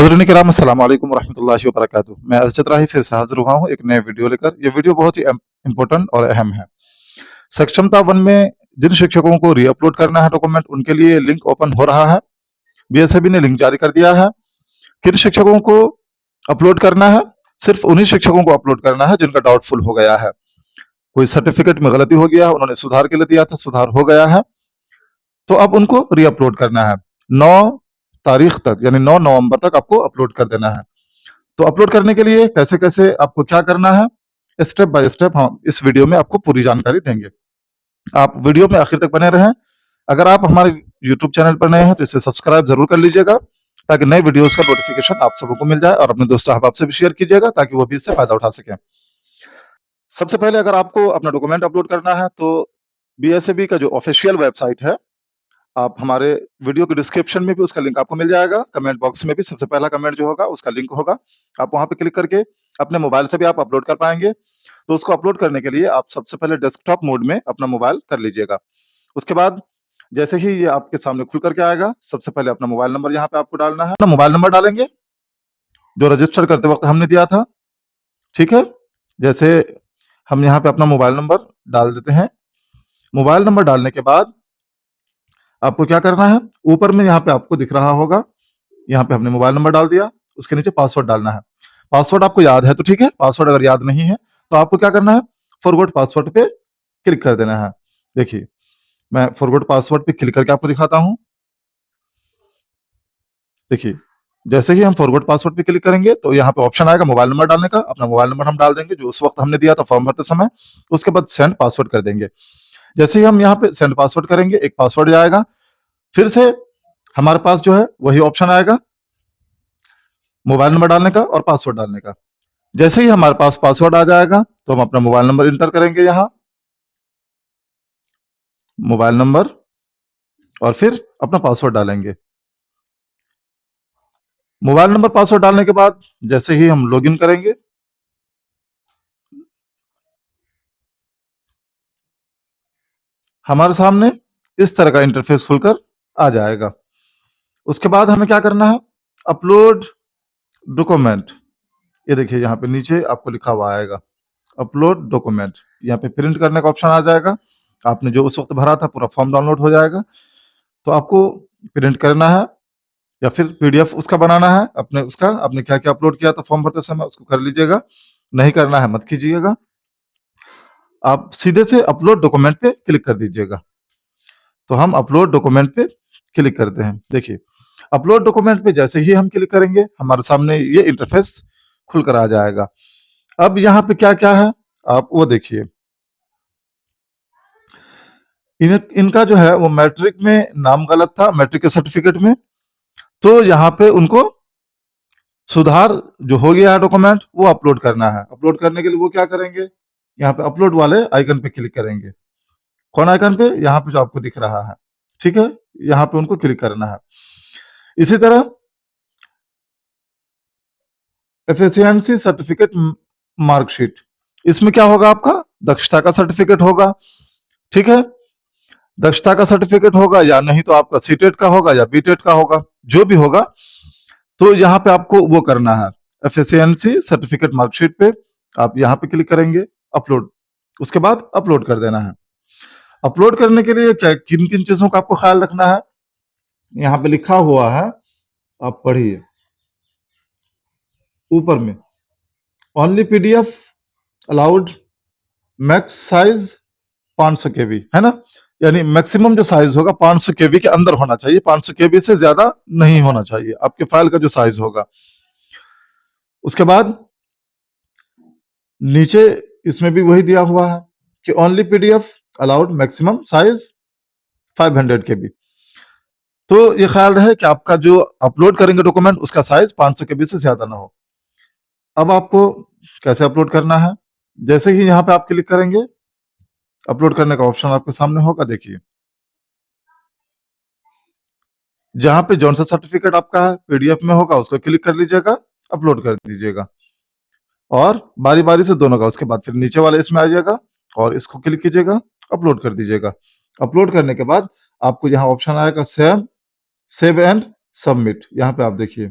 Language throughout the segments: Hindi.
नाज़रीन किराम अस्सलाम वालेकुम रहमतुल्लाहि व बरकातुहू। मैं असजद राही फिर से हाजिर हुआ हूँ एक नए वीडियो लेकर। ये वीडियो बहुत ही इम्पोर्टेंट और अहम है। सक्षमता वन में जिन शिक्षकों को रीअपलोड करना है डॉक्यूमेंट, उनके लिए लिंक ओपन हो रहा है। बीएसएबी ने लिंक जारी कर दिया है। किन शिक्षकों को अपलोड करना है? सिर्फ उन्हीं शिक्षकों को अपलोड करना है जिनका डाउटफुल हो गया है, कोई सर्टिफिकेट में गलती हो गया है, उन्होंने सुधार के लिए दिया था, सुधार हो गया है, तो अब उनको रीअपलोड करना है। 9 तारीख तक यानी 9 नवंबर तक आपको अपलोड कर देना है। तो अपलोड करने के लिए कैसे-कैसे आपको क्या करना है, स्टेप बाय स्टेप हम इस वीडियो में आपको पूरी जानकारी देंगे। आप वीडियो में आखिर तक बने रहें। अगर आप हमारे यूट्यूब चैनल पर नए हैं तो इसे सब्सक्राइब ज़रूर कर लीजिएगा, ताकि नए वीडियोज़ का नोटिफ़िकेशन आप सबों को मिल जाए, और अपने दोस्त अहबाब से भी शेयर कीजिएगा ताकि वो भी इससे फ़ायदा उठा सकें। सबसे पहले अगर आपको अपना डॉक्यूमेंट अपलोड करना है तो बीएसएबी का जो ऑफ़िशियल वेबसाइट है, आप हमारे वीडियो के डिस्क्रिप्शन में भी उसका लिंक आपको मिल जाएगा। कमेंट बॉक्स में भी सबसे पहला कमेंट जो होगा उसका लिंक होगा। आप वहाँ पे क्लिक करके अपने मोबाइल से भी आप अपलोड कर पाएँगे। तो उसको अपलोड करने के लिए आप सबसे पहले डेस्कटॉप मोड में अपना मोबाइल कर लीजिएगा। उसके बाद जैसे ही ये आपके सामने खुल कर के आएगा, सबसे पहले अपना मोबाइल नंबर यहाँ पे आपको डालना है। अपना मोबाइल नंबर डालेंगे, जो रजिस्टर करते वक़्त हमने दिया था, ठीक है? जैसे हम यहाँ पे अपना मोबाइल नंबर डाल देते हैं। मोबाइल नंबर डालने के बाद आपको क्या करना है, ऊपर में यहाँ पे आपको दिख रहा होगा, यहाँ पे हमने मोबाइल नंबर डाल दिया, उसके नीचे पासवर्ड डालना है। पासवर्ड आपको याद है तो ठीक है, पासवर्ड अगर याद नहीं है तो आपको क्या करना है, फॉरगॉट पासवर्ड पे क्लिक कर देना है। देखिए, मैं फॉरगॉट पासवर्ड पे क्लिक करके आपको दिखाता हूँ। देखिए, जैसे ही हम फॉरगॉट पासवर्ड पे क्लिक करेंगे तो यहाँ पे ऑप्शन आएगा मोबाइल नंबर डालने का। अपना मोबाइल नंबर हम डाल देंगे जो उस वक़्त हमने दिया था फॉर्म भरते समय। उसके बाद सेंड पासवर्ड कर देंगे। जैसे ही हम यहाँ पे सेंड पासवर्ड करेंगे, एक पासवर्ड जाएगा। फिर से हमारे पास जो है वही ऑप्शन आएगा मोबाइल नंबर डालने का और पासवर्ड डालने का। जैसे ही हमारे पास पासवर्ड आ जाएगा तो हम अपना मोबाइल नंबर इंटर करेंगे यहाँ, मोबाइल नंबर, और फिर अपना पासवर्ड डालेंगे। मोबाइल नंबर पासवर्ड डालने के बाद जैसे ही हम लॉगिन करेंगे, हमारे सामने इस तरह का इंटरफेस खुलकर आ जाएगा। उसके बाद हमें क्या करना है, अपलोड डॉक्यूमेंट। ये देखिए यहाँ पे नीचे आपको लिखा हुआ आएगा अपलोड डॉक्यूमेंट। यहाँ पे प्रिंट करने का ऑप्शन आ जाएगा। आपने जो उस वक्त भरा था पूरा फॉर्म डाउनलोड हो जाएगा। तो आपको प्रिंट करना है या फिर पीडीएफ उसका बनाना है, अपने उसका आपने क्या-क्या अपलोड किया था फॉर्म भरते समय उसको कर लीजिएगा। नहीं करना है मत कीजिएगा। आप सीधे से अपलोड डॉक्यूमेंट पे क्लिक कर दीजिएगा। तो हम अपलोड डॉक्यूमेंट पे क्लिक करते हैं। देखिए, अपलोड डॉक्यूमेंट पे जैसे ही हम क्लिक करेंगे, हमारे सामने ये इंटरफेस खुलकर आ जाएगा। अब यहाँ पे क्या-क्या है, आप वो देखिए। इनका जो है वो मैट्रिक में नाम गलत था, मैट्रिक के सर्टिफिकेट में, तो यहाँ पे उनको सुधार जो हो गया है डॉक्यूमेंट वो अपलोड करना है। अपलोड करने के लिए वो क्या करेंगे, यहाँ पे अपलोड वाले आइकन पे क्लिक करेंगे। कौन आइकन पे? यहाँ पे जो आपको दिख रहा है, ठीक है? यहाँ पे उनको क्लिक करना है। इसी तरह एफिशिएंसी सर्टिफिकेट मार्कशीट, इसमें क्या होगा, आपका दक्षता का सर्टिफिकेट होगा, ठीक है? दक्षता का सर्टिफिकेट होगा या नहीं तो आपका सीटेट का होगा या बीटेट का होगा, जो भी होगा। तो यहाँ पे आपको वो करना है, एफिशिएंसी सर्टिफिकेट मार्कशीट पे आप यहाँ पे क्लिक करेंगे, अपलोड। उसके बाद अपलोड कर देना है। अपलोड करने के लिए क्या किन-किन चीज़ों का आपको ख्याल रखना है, यहाँ पे लिखा हुआ है, आप पढ़िए ऊपर में, only PDF allowed, max size 500 केबी, है ना? यानी मैक्सिमम जो साइज होगा 500 केबी के अंदर होना चाहिए, 500 केबी से ज्यादा नहीं होना चाहिए आपके फाइल का जो साइज होगा। उसके बाद नीचे इसमें भी वही दिया हुआ है कि only PDF allowed, maximum size 500 केबी। तो ये ख्याल रहे कि आपका जो अपलोड करेंगे डॉक्यूमेंट उसका साइज 500 केबी से ज्यादा ना हो। अब आपको कैसे अपलोड करना है, जैसे ही यहाँ पे आप क्लिक करेंगे, अपलोड करने का ऑप्शन आपके सामने होगा। देखिए, जहाँ पे जौन सा सर्टिफिकेट आपका है पीडीएफ में होगा उसको क्लिक कर लीजिएगा, अपलोड कर दीजिएगा, और बारी-बारी से दोनों का। उसके बाद फिर नीचे वाले इसमें आ जाएगा और इसको क्लिक कीजिएगा, अपलोड कर दीजिएगा। अपलोड करने के बाद आपको यहाँ ऑप्शन आएगा सेव एंड सबमिट। यहाँ पे आप देखिए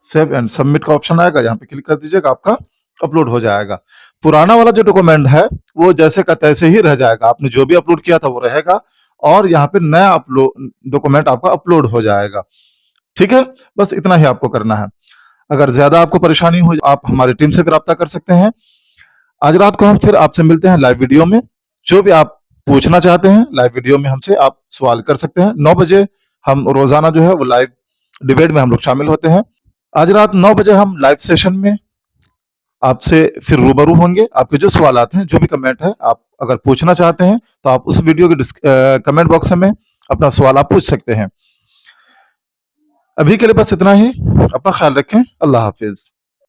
सेव एंड सबमिट का ऑप्शन आएगा, यहाँ पे क्लिक कर दीजिएगा, आपका अपलोड हो जाएगा। पुराना वाला जो डॉक्यूमेंट है वो जैसे का तैसे ही रह जाएगा, आपने जो भी अपलोड किया था वो रहेगा और यहाँ पे नया अपलोड डॉक्यूमेंट आपका अपलोड हो जाएगा। ठीक है, बस इतना ही आपको करना है। अगर ज्यादा आपको परेशानी हो आप हमारी टीम से भी राब्ता कर सकते हैं। आज रात को हम फिर आपसे मिलते हैं लाइव वीडियो में। जो भी आप पूछना चाहते हैं लाइव वीडियो में हमसे आप सवाल कर सकते हैं। 9 बजे हम रोजाना जो है वो लाइव डिबेट में हम लोग शामिल होते हैं। आज रात 9 बजे हम लाइव सेशन में आपसे फिर रूबरू होंगे। आपके जो सवालात हैं, जो भी कमेंट है, आप अगर पूछना चाहते हैं तो आप उस वीडियो के कमेंट बॉक्स में अपना सवाल आप पूछ सकते हैं। अभी के लिए बस इतना ही। अपना ख्याल रखें। अल्लाह हाफिज।